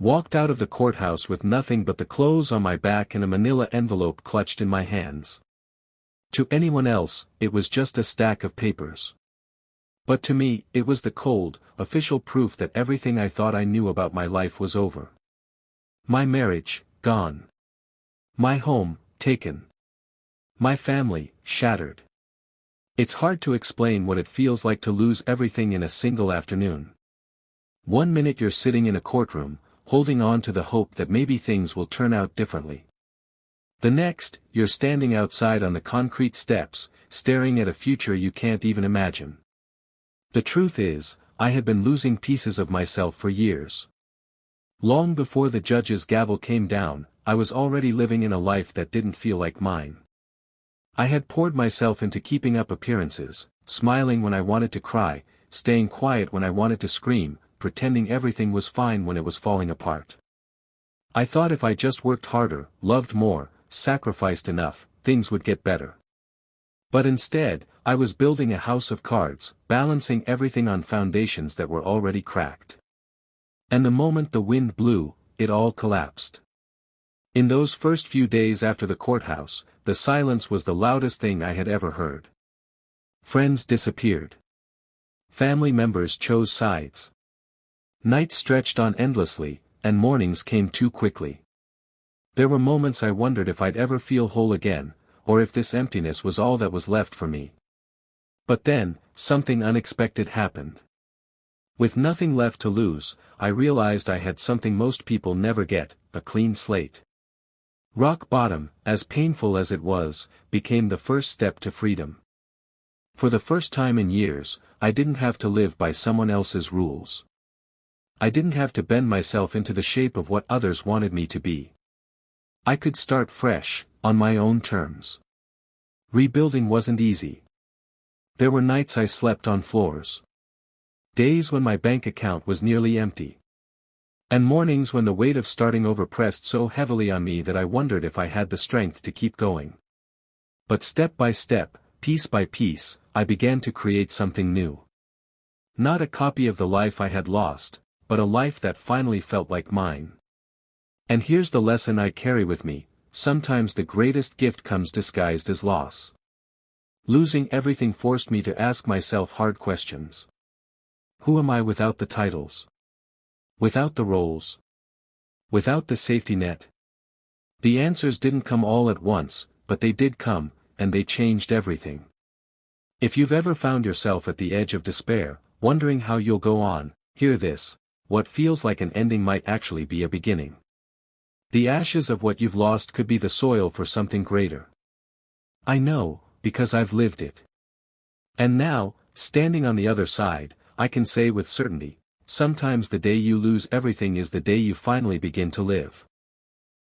Walked out of the courthouse with nothing but the clothes on my back and a manila envelope clutched in my hands. To anyone else, it was just a stack of papers. But to me, it was the cold, official proof that everything I thought I knew about my life was over. My marriage, gone. My home, taken. My family, shattered. It's hard to explain what it feels like to lose everything in a single afternoon. One minute you're sitting in a courtroom, holding on to the hope that maybe things will turn out differently. The next, you're standing outside on the concrete steps, staring at a future you can't even imagine. The truth is, I had been losing pieces of myself for years. Long before the judge's gavel came down, I was already living in a life that didn't feel like mine. I had poured myself into keeping up appearances, smiling when I wanted to cry, staying quiet when I wanted to scream, pretending everything was fine when it was falling apart. I thought if I just worked harder, loved more, sacrificed enough, things would get better. But instead, I was building a house of cards, balancing everything on foundations that were already cracked. And the moment the wind blew, it all collapsed. In those first few days after the courthouse, the silence was the loudest thing I had ever heard. Friends disappeared. Family members chose sides. Nights stretched on endlessly, and mornings came too quickly. There were moments I wondered if I'd ever feel whole again, or if this emptiness was all that was left for me. But then, something unexpected happened. With nothing left to lose, I realized I had something most people never get, a clean slate. Rock bottom, as painful as it was, became the first step to freedom. For the first time in years, I didn't have to live by someone else's rules. I didn't have to bend myself into the shape of what others wanted me to be. I could start fresh, on my own terms. Rebuilding wasn't easy. There were nights I slept on floors. Days when my bank account was nearly empty. And mornings when the weight of starting over pressed so heavily on me that I wondered if I had the strength to keep going. But step by step, piece by piece, I began to create something new. Not a copy of the life I had lost, but a life that finally felt like mine. And here's the lesson I carry with me: sometimes the greatest gift comes disguised as loss. Losing everything forced me to ask myself hard questions. Who am I without the titles? Without the roles? Without the safety net? The answers didn't come all at once, but they did come, and they changed everything. If you've ever found yourself at the edge of despair, wondering how you'll go on, hear this: what feels like an ending might actually be a beginning. The ashes of what you've lost could be the soil for something greater. I know, because I've lived it. And now, standing on the other side, I can say with certainty, sometimes the day you lose everything is the day you finally begin to live.